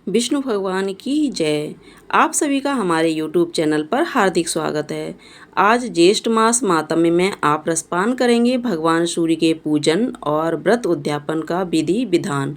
विष्णु भगवान की जय। आप सभी का हमारे YouTube चैनल पर हार्दिक स्वागत है। आज ज्येष्ठ मास मातम्य में आप रसपान करेंगे भगवान सूर्य के पूजन और व्रत उद्यापन का विधि विधान,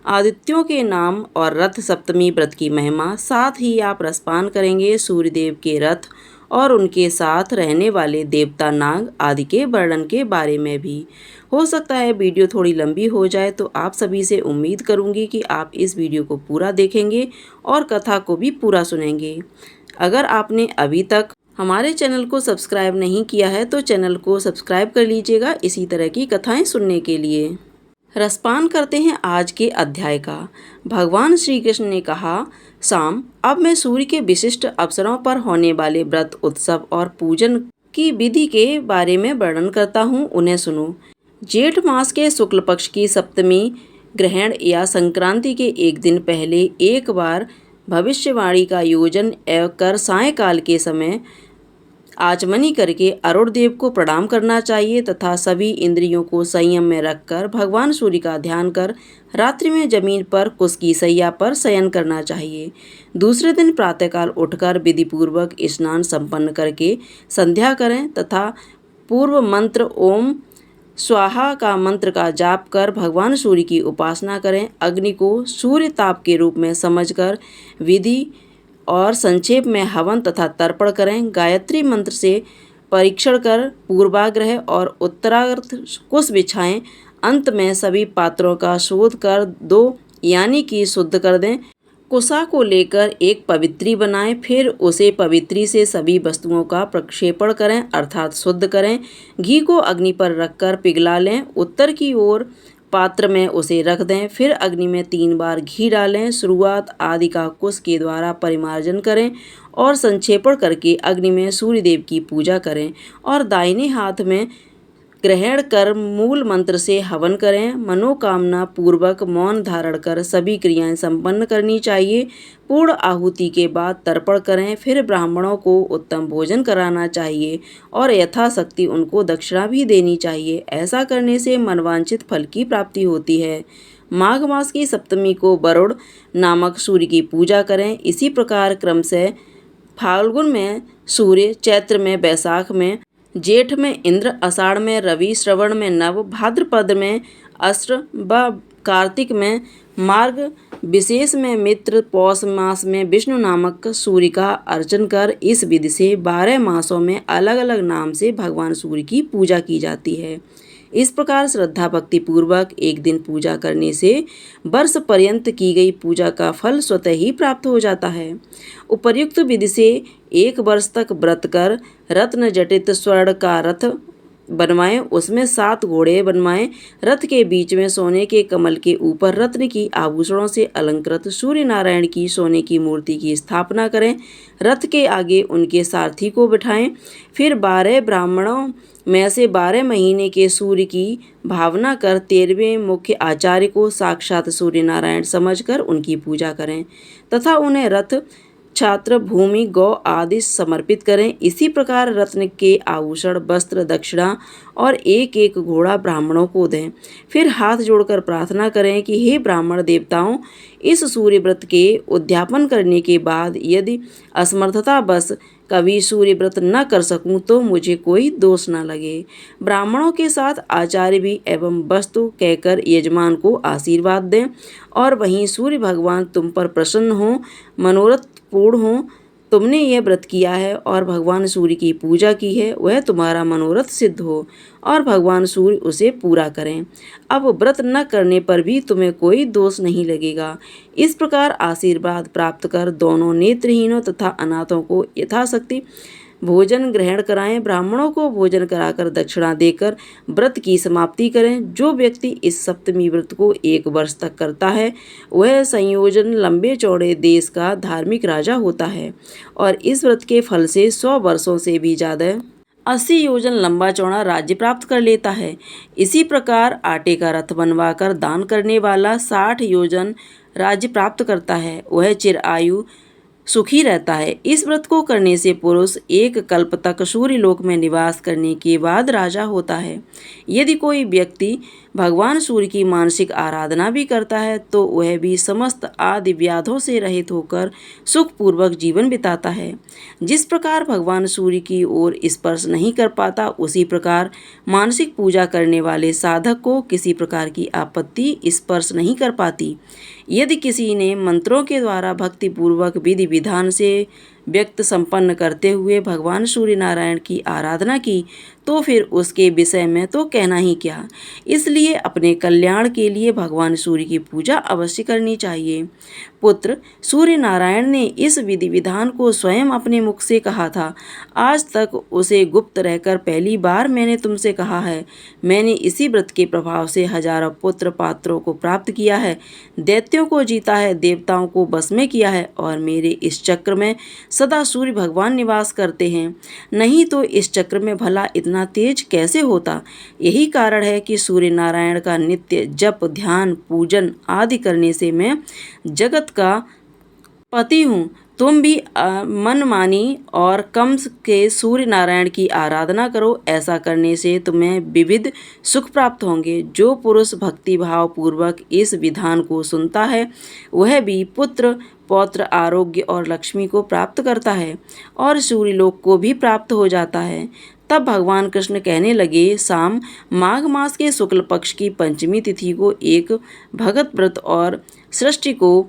आदित्यों के नाम और रथ सप्तमी व्रत की महिमा। साथ ही आप रसपान करेंगे सूर्यदेव के रथ और उनके साथ रहने वाले देवता नाग आदि के वर्णन के बारे में भी। हो सकता है वीडियो थोड़ी लंबी हो जाए, तो आप सभी से उम्मीद करूंगी कि आप इस वीडियो को पूरा देखेंगे और कथा को भी पूरा सुनेंगे। अगर आपने अभी तक हमारे चैनल को सब्सक्राइब नहीं किया है तो चैनल को सब्सक्राइब कर लीजिएगा इसी तरह की कथाएं सुनने के लिए। रसपान करते हैं आज के अध्याय का। भगवान श्री कृष्ण ने कहा, शाम, अब मैं सूर्य के विशिष्ट अवसरों पर होने वाले व्रत उत्सव और पूजन की विधि के बारे में वर्णन करता हूँ, उन्हें सुनो। जेठ मास के शुक्ल पक्ष की सप्तमी ग्रहण या संक्रांति के एक दिन पहले एक बार भविष्यवाणी का योजन कर सायंकाल के समय आचमनी करके अरुण देव को प्रणाम करना चाहिए तथा सभी इंद्रियों को संयम में रखकर भगवान सूर्य का ध्यान कर रात्रि में जमीन पर कुश की सैया पर शयन करना चाहिए। दूसरे दिन प्रातःकाल उठकर विधिपूर्वक स्नान संपन्न करके संध्या करें तथा पूर्व मंत्र ओम स्वाहा का मंत्र का जाप कर भगवान सूर्य की उपासना करें। अग्नि को सूर्य ताप के रूप में समझकर विधि और संक्षेप में हवन तथा तर्पण करें। गायत्री मंत्र से परीक्षण कर पूर्वाग्रह और उत्तरार्थ कुश बिछाएं। अंत में सभी पात्रों का शोध कर दो यानी कि शुद्ध कर दें। कुशा को लेकर एक पवित्री बनाएं, फिर उसे पवित्री से सभी वस्तुओं का प्रक्षेपण करें अर्थात शुद्ध करें। घी को अग्नि पर रखकर पिघला लें। उत्तर की ओर पात्र में उसे रख दें, फिर अग्नि में 3 बार घी डालें। शुरुआत आदि का कुश के द्वारा परिमार्जन करें और संक्षेपण करके अग्नि में सूर्यदेव की पूजा करें और दाहिने हाथ में ग्रहण कर मूल मंत्र से हवन करें। मनोकामना पूर्वक मौन धारण कर सभी क्रियाएं संपन्न करनी चाहिए। पूर्ण आहुति के बाद तर्पण करें, फिर ब्राह्मणों को उत्तम भोजन कराना चाहिए और यथाशक्ति उनको दक्षिणा भी देनी चाहिए। ऐसा करने से मनवांछित फल की प्राप्ति होती है। माघ मास की सप्तमी को वरुण नामक सूर्य की पूजा करें। इसी प्रकार क्रम से फाल्गुन में सूर्य, चैत्र में वैशाख में, जेठ में इंद्र, आषाढ़ में रवि, श्रवण में नव, भाद्रपद में अश्र व कार्तिक में मार्ग, विशेष में मित्र, पौष मास में विष्णु नामक सूर्य का अर्चन कर इस विधि से 12 मासों में अलग अलग नाम से भगवान सूर्य की पूजा की जाती है। इस प्रकार श्रद्धा भक्ति पूर्वक एक दिन पूजा करने से वर्ष पर्यंत की गई पूजा का फल स्वतः ही प्राप्त हो जाता है। उपर्युक्त विधि से 1 वर्ष तक व्रत कर रत्न जटित स्वर्ण का रथ बनवाएं, उसमें 7 घोड़े बनवाएं। रथ के बीच में सोने के कमल के ऊपर रत्न की आभूषणों से अलंकृत सूर्य नारायण की सोने की मूर्ति की स्थापना करें। रथ के आगे उनके सारथी को बिठाएं। फिर 12 ब्राह्मणों में से 12 महीने के सूर्य की भावना कर 13वें मुख्य आचार्य को साक्षात सूर्य नारायण समझकर उनकी पूजा करें तथा उन्हें रथ, छात्र, भूमि, गौ आदि समर्पित करें। इसी प्रकार रत्न के आभूषण, वस्त्र, दक्षिणा और एक एक घोड़ा ब्राह्मणों को दें। फिर हाथ जोड़कर प्रार्थना करें कि हे ब्राह्मण देवताओं, इस सूर्य व्रत के उद्यापन करने के बाद यदि असमर्थतावश कभी सूर्य व्रत न कर सकूं तो मुझे कोई दोष न लगे। ब्राह्मणों के साथ आचार्य भी एवं वस्तु कहकर यजमान को आशीर्वाद दें और वहीं सूर्य भगवान तुम पर प्रसन्न हो, मनोरथ पूर्ण हो। तुमने यह व्रत किया है और भगवान सूर्य की पूजा की है, वह तुम्हारा मनोरथ सिद्ध हो और भगवान सूर्य उसे पूरा करें। अब व्रत न करने पर भी तुम्हें कोई दोष नहीं लगेगा। इस प्रकार आशीर्वाद प्राप्त कर दोनों नेत्रहीनों तथा अनाथों को यथाशक्ति भोजन ग्रहण कराएं। ब्राह्मणों को भोजन कराकर दक्षिणा देकर व्रत की समाप्ति करें। जो व्यक्ति इस सप्तमी व्रत को 1 वर्ष तक करता है वह संयोजन लंबे चौड़े देश का धार्मिक राजा होता है और इस व्रत के फल से 100 वर्षों से भी ज़्यादा 80 योजन लंबा चौड़ा राज्य प्राप्त कर लेता है। इसी प्रकार आटे का रथ बनवाकर दान करने वाला 60 योजन राज्य प्राप्त करता है, वह चिरायु सुखी रहता है। इस व्रत को करने से पुरुष 1 कल्प तक सूर्य लोक में निवास करने के बाद राजा होता है। यदि कोई व्यक्ति भगवान सूर्य की मानसिक आराधना भी करता है तो वह भी समस्त आदि व्याधों से रहित होकर सुखपूर्वक जीवन बिताता है। जिस प्रकार भगवान सूर्य की ओर स्पर्श नहीं कर पाता, उसी प्रकार मानसिक पूजा करने वाले साधक को किसी प्रकार की आपत्ति स्पर्श नहीं कर पाती। यदि किसी ने मंत्रों के द्वारा भक्तिपूर्वक विधि विधान से व्यक्त संपन्न करते हुए भगवान सूर्य नारायण की आराधना की तो फिर उसके विषय में तो कहना ही क्या। इसलिए अपने कल्याण के लिए भगवान सूर्य की पूजा अवश्य करनी चाहिए। पुत्र, सूर्य नारायण ने इस विधि विधान को स्वयं अपने मुख से कहा था। आज तक उसे गुप्त रहकर पहली बार मैंने तुमसे कहा है। मैंने इसी व्रत के प्रभाव से हजारों पुत्र पात्रों को प्राप्त किया है, दैत्यों को जीता है, देवताओं को बस में किया है और मेरे इस चक्र में सदा सूर्य भगवान निवास करते हैं। नहीं तो इस चक्र में भला इतना तेज कैसे होता। यही कारण है कि सूर्य नारायण का नित्य जप, ध्यान, पूजन आदि करने से मैं जगत का पति हूँ। तुम भी मनमानी और कम के सूर्य नारायण की आराधना करो। ऐसा करने से तुम्हें विविध सुख प्राप्त होंगे। जो पुरुष भक्ति भाव पूर्वक इस विधान को सुनता है वह भी पुत्र, पौत्र, आरोग्य और लक्ष्मी को प्राप्त करता है और सूर्यलोक को भी प्राप्त हो जाता है। तब भगवान कृष्ण कहने लगे, शाम माघ मास के शुक्ल पक्ष की पंचमी तिथि को एक भगत व्रत और सृष्टि को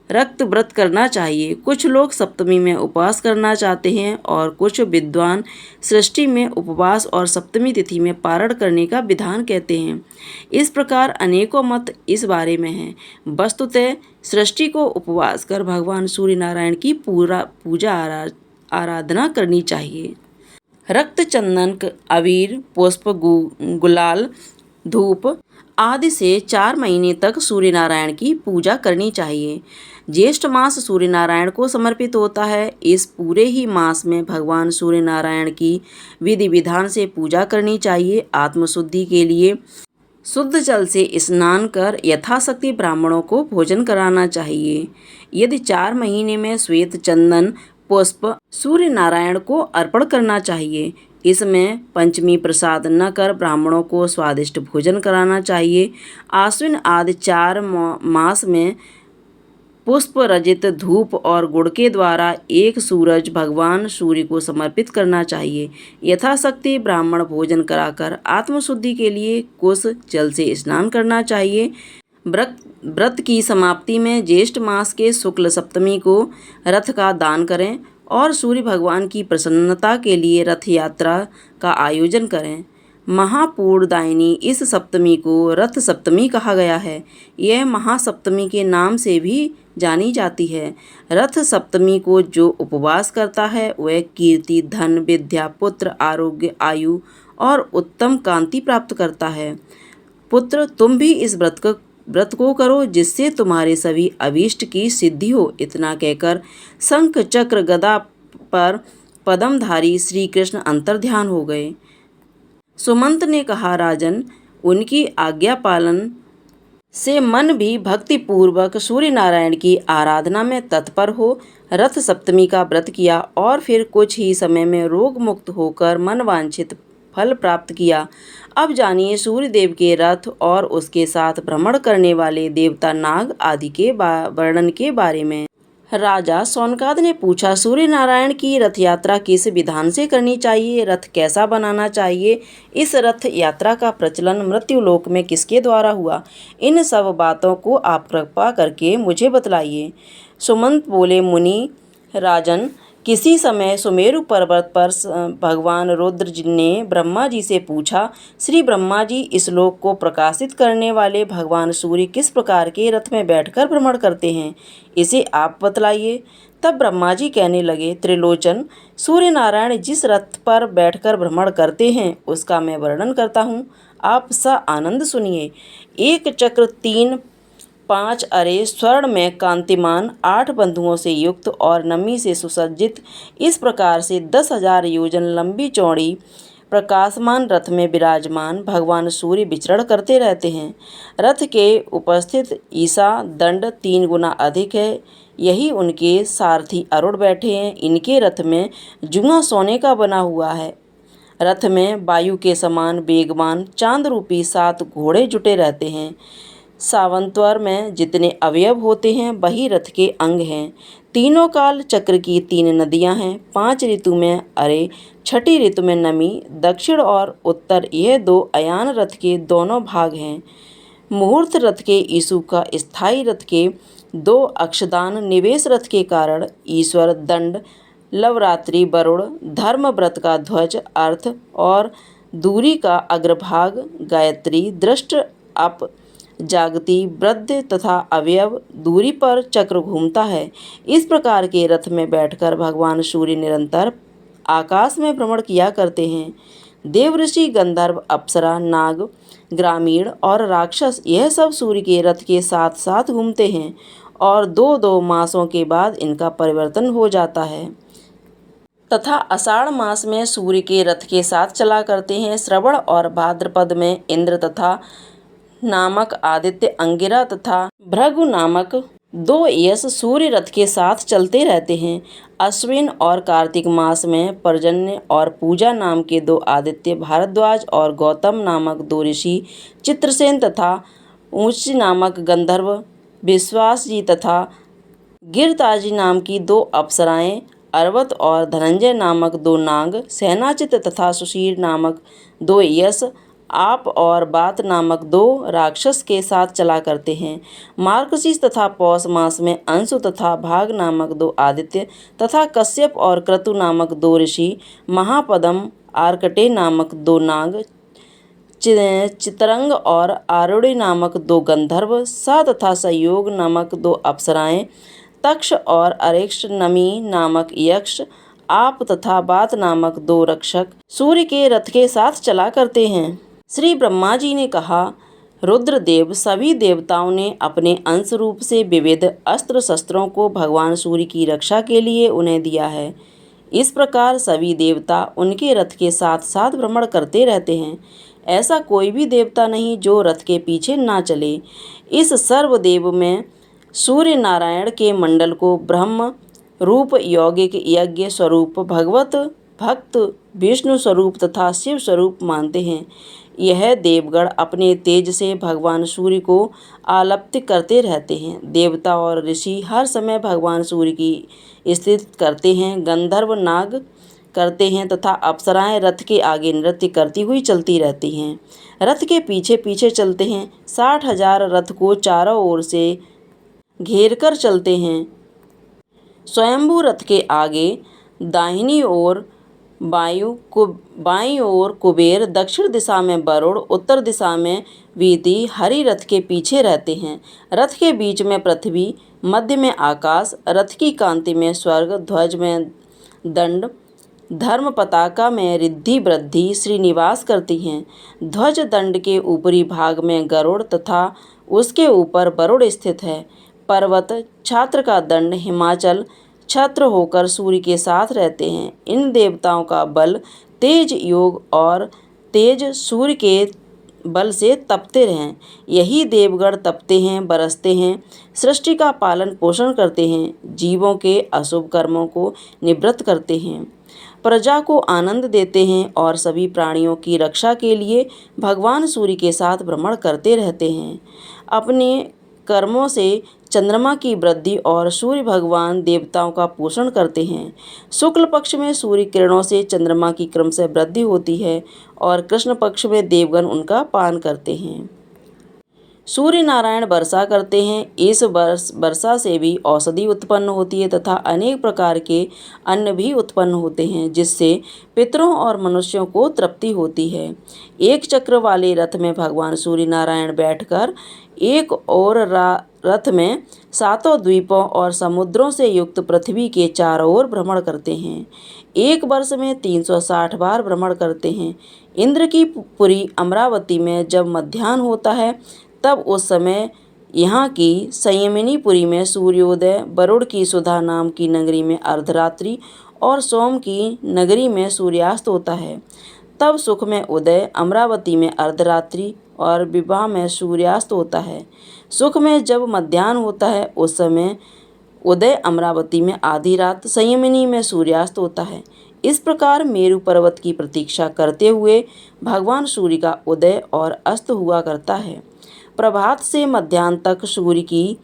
रक्त व्रत करना चाहिए। कुछ लोग सप्तमी में उपवास करना चाहते हैं और कुछ विद्वान सृष्टि में उपवास और सप्तमी तिथि में पारण करने का विधान कहते हैं। इस प्रकार अनेकों मत इस बारे में हैं। वस्तुतः सृष्टि को उपवास कर भगवान सूर्य नारायण की पूजा आराधना करनी चाहिए। रक्त, चंदन, अबीर, पुष्प, गुलाल, धूप आदि से 4 महीने तक सूर्य नारायण की पूजा करनी चाहिए। ज्येष्ठ मास सूर्य नारायण को समर्पित होता है। इस पूरे ही मास में भगवान सूर्य नारायण की विधि विधान से पूजा करनी चाहिए। आत्मशुद्धि के लिए शुद्ध जल से स्नान कर यथाशक्ति ब्राह्मणों को भोजन कराना चाहिए। यदि 4 महीने में श्वेत, चंदन, पुष्प सूर्य नारायण को अर्पण करना चाहिए। इसमें पंचमी प्रसाद न कर ब्राह्मणों को स्वादिष्ट भोजन कराना चाहिए। आश्विन आदि 4 मास में पुष्प रजित धूप और गुड़ के द्वारा एक सूरज भगवान सूर्य को समर्पित करना चाहिए। यथाशक्ति ब्राह्मण भोजन कराकर आत्मशुद्धि के लिए कुश जल से स्नान करना चाहिए। व्रत की समाप्ति में ज्येष्ठ मास के शुक्ल सप्तमी को रथ का दान करें और सूर्य भगवान की प्रसन्नता के लिए रथ यात्रा का आयोजन करें। महापूर्णदायिनी इस सप्तमी को रथ सप्तमी कहा गया है। यह महासप्तमी के नाम से भी जानी जाती है। रथ सप्तमी को जो उपवास करता है वह कीर्ति, धन, विद्या, पुत्र, आरोग्य, आयु और उत्तम कांति प्राप्त करता है। पुत्र, तुम भी इस व्रत को करो जिससे तुम्हारे सभी अभीष्ट की सिद्धि हो। इतना कहकर शंख चक्र गदा पर पद्मधारी श्री कृष्ण अंतर्ध्यान हो गए। सुमंत ने कहा, राजन, उनकी आज्ञा पालन से मन भी भक्ति पूर्वक सूर्य नारायण की आराधना में तत्पर हो रथ सप्तमी का व्रत किया और फिर कुछ ही समय में रोग मुक्त होकर मनवांछित फल प्राप्त किया। अब जानिए सूर्य देव के रथ और उसके साथ भ्रमण करने वाले देवता नाग आदि के वर्णन के बारे में। राजा सौनकाद ने पूछा, सूर्य नारायण की रथ यात्रा किस विधान से करनी चाहिए? रथ कैसा बनाना चाहिए? इस रथ यात्रा का प्रचलन मृत्युलोक में किसके द्वारा हुआ? इन सब बातों को आप कृपा करके मुझे बतलाइए। सुमंत बोले, मुनि राजन, किसी समय सुमेरु पर्वत पर भगवान रुद्र जी ने ब्रह्मा जी से पूछा, श्री ब्रह्मा जी, इस लोक को प्रकाशित करने वाले भगवान सूर्य किस प्रकार के रथ में बैठकर भ्रमण करते हैं? इसे आप बतलाइए। तब ब्रह्मा जी कहने लगे, त्रिलोचन, सूर्य नारायण जिस रथ पर बैठकर भ्रमण करते हैं उसका मैं वर्णन करता हूँ, आप आनंद सुनिए। एक चक्र 3-5 अरे स्वर्ण में कांतिमान 8 बंधुओं से युक्त और नमी से सुसज्जित इस प्रकार से 10,000 योजन लंबी चौड़ी प्रकाशमान रथ में विराजमान भगवान सूर्य विचरण करते रहते हैं। रथ के उपस्थित ईसा दंड 3 गुना अधिक है। यही उनके सारथी अरुण बैठे हैं। इनके रथ में जुआ सोने का बना हुआ है। रथ में वायु के समान वेगवान चांद रूपी 7 घोड़े जुटे रहते हैं। सावंतवर में जितने अवयव होते हैं वही रथ के अंग हैं। तीनों काल चक्र की 3 नदियां हैं। 5 ऋतु में अरे, छठी ऋतु में नमी, दक्षिण और उत्तर, यह 2 अयान रथ के दोनों भाग हैं। मुहूर्त रथ के ईशु का, स्थायी रथ के 2 अक्षदान, निवेश रथ के कारण ईश्वर, दंड, लवरात्रि, वरुण, धर्म व्रत का ध्वज, अर्थ और दूरी का अग्रभाग, गायत्री, दृष्ट, अप, जागती, वृद्ध तथा अवयव, दूरी पर चक्र घूमता है। इस प्रकार के रथ में बैठकर भगवान सूर्य निरंतर आकाश में भ्रमण किया करते हैं। देव, ऋषि, गंधर्व, अप्सरा, नाग, ग्रामीण और राक्षस, यह सब सूर्य के रथ के साथ साथ घूमते हैं और 2-2 मासों के बाद इनका परिवर्तन हो जाता है तथा आषाढ़ मास में सूर्य के रथ के साथ चला करते हैं। श्रवण और भाद्रपद में इंद्र तथा नामक आदित्य, अंगिरा तथा भृगु नामक 2 यश सूर्य रथ के साथ चलते रहते हैं। अश्विन और कार्तिक मास में पर्जन्य और पूजा नाम के 2 आदित्य, भारद्वाज और गौतम नामक 2 ऋषि, चित्रसेन तथा ऊंच नामक गंधर्व, विश्वास जी तथा गिरताजी नाम की 2 अप्सराएं, अर्वत और धनंजय नामक 2 नाग, सेनाचित तथा सुशीर नामक 2 यश, आप और बात नामक 2 राक्षस के साथ चला करते हैं। मार्गशीर्ष तथा पौष मास में अंशु तथा भाग नामक 2 आदित्य तथा कश्यप और क्रतु नामक 2 ऋषि, महापदम, आर्कटे नामक 2 नाग, चितरंग और आरुणि नामक 2 गंधर्व, सा तथा संयोग नामक 2 अप्सराएं, तक्ष और अरेक्ष, नमी नामक यक्ष, आप तथा बात नामक 2 रक्षक सूर्य के रथ के साथ चला करते हैं। श्री ब्रह्मा जी ने कहा, रुद्रदेव, सभी देवताओं ने अपने अंश रूप से विविध अस्त्र शस्त्रों को भगवान सूर्य की रक्षा के लिए उन्हें दिया है। इस प्रकार सभी देवता उनके रथ के साथ साथ भ्रमण करते रहते हैं। ऐसा कोई भी देवता नहीं जो रथ के पीछे ना चले। इस सर्वदेव में सूर्य नारायण के मंडल को ब्रह्म रूप, यौगिक, यज्ञ स्वरूप, भगवत भक्त, विष्णु स्वरूप तथा शिव स्वरूप मानते हैं। यह देवगण अपने तेज से भगवान सूर्य को आलप्त करते रहते हैं। देवता और ऋषि हर समय भगवान सूर्य की स्तुति करते हैं। गंधर्व नाग करते हैं तथा अप्सराएं रथ के आगे नृत्य करती हुई चलती रहती हैं। रथ के पीछे पीछे चलते हैं। 60,000 रथ को चारों ओर से घेरकर चलते हैं। स्वयंभू रथ के आगे दाहिनी ओर बाईं ओर कुबेर, दक्षिण दिशा में वरुण, उत्तर दिशा में वीति, हरि रथ के पीछे रहते हैं। रथ के बीच में पृथ्वी, मध्य में आकाश, रथ की कांति में स्वर्ग, ध्वज में दंड, धर्म पताका में रिद्धि वृद्धि श्रीनिवास करती हैं। ध्वज दंड के ऊपरी भाग में गरुड़ तथा उसके ऊपर वरुण स्थित है। पर्वत छात्र का दंड हिमाचल छत्र होकर सूर्य के साथ रहते हैं। इन देवताओं का बल तेज योग और तेज सूर्य के बल से तपते रहें। यही देवगण तपते हैं, बरसते हैं, सृष्टि का पालन पोषण करते हैं, जीवों के अशुभ कर्मों को निवृत्त करते हैं, प्रजा को आनंद देते हैं और सभी प्राणियों की रक्षा के लिए भगवान सूर्य के साथ भ्रमण करते रहते हैं। अपने कर्मों से चंद्रमा की वृद्धि और सूर्य भगवान देवताओं का पोषण करते हैं। शुक्ल पक्ष में सूर्य किरणों से चंद्रमा की क्रम से वृद्धि होती है और कृष्ण पक्ष में देवगण उनका पान करते हैं। सूर्य नारायण वर्षा करते हैं। इस वर्षा से भी औषधि उत्पन्न होती है तथा अनेक प्रकार के अन्न भी उत्पन्न होते हैं, जिससे पितरों और मनुष्यों को तृप्ति होती है। एक चक्र वाले रथ में भगवान सूर्य नारायण बैठकर एक और रथ में 7 द्वीपों और समुद्रों से युक्त पृथ्वी के चारों ओर भ्रमण करते हैं। एक वर्ष में 360 बार भ्रमण करते हैं। इंद्र की पुरी अमरावती में जब मध्याह्न होता है तब उस समय यहाँ की संयमिनीपुरी में सूर्योदय, वरुण की सुधा नाम की नगरी में अर्धरात्रि और सोम की नगरी में सूर्यास्त होता है। तब सुख में उदय, अमरावती में अर्धरात्रि और विवाह में सूर्यास्त होता है। सुख में जब मध्याह्न होता है उस समय उदय, अमरावती में आधी रात, संयमिनी में सूर्यास्त होता है। इस प्रकार मेरु पर्वत की प्रतीक्षा करते हुए भगवान सूर्य का उदय और अस्त हुआ करता है। प्रभात से मध्याह्न तक सूर्य की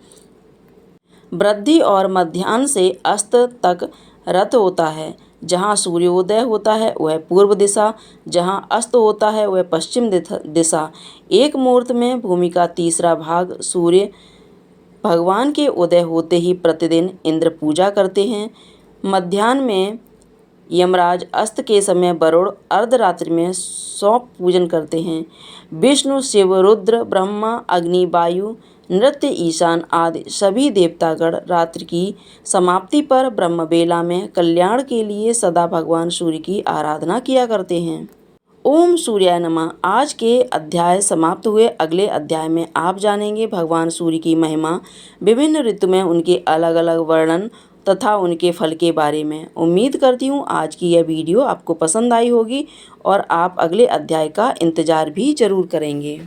वृद्धि और मध्याह्न से अस्त तक रत होता है। जहाँ सूर्योदय होता है वह पूर्व दिशा, जहाँ अस्त होता है वह पश्चिम दिशा। एक मुहूर्त में भूमि का तीसरा भाग सूर्य भगवान के उदय होते ही प्रतिदिन इंद्र पूजा करते हैं। मध्याह्न में यमराज, अस्त के समय वरुण, अर्धरात्रि में सौंप पूजन करते हैं। विष्णु, शिव, रुद्र, ब्रह्मा, अग्नि, वायु, नृत्य, ईशान आदि सभी देवतागण रात्रि की समाप्ति पर ब्रह्मबेला में कल्याण के लिए सदा भगवान सूर्य की आराधना किया करते हैं। ओम सूर्याय नमः। आज के अध्याय समाप्त हुए। अगले अध्याय में आप जानेंगे भगवान सूर्य की महिमा, विभिन्न ऋतु में उनके अलग अलग वर्णन तथा उनके फल के बारे में। उम्मीद करती हूँ आज की यह वीडियो आपको पसंद आई होगी और आप अगले अध्याय का इंतज़ार भी ज़रूर करेंगे।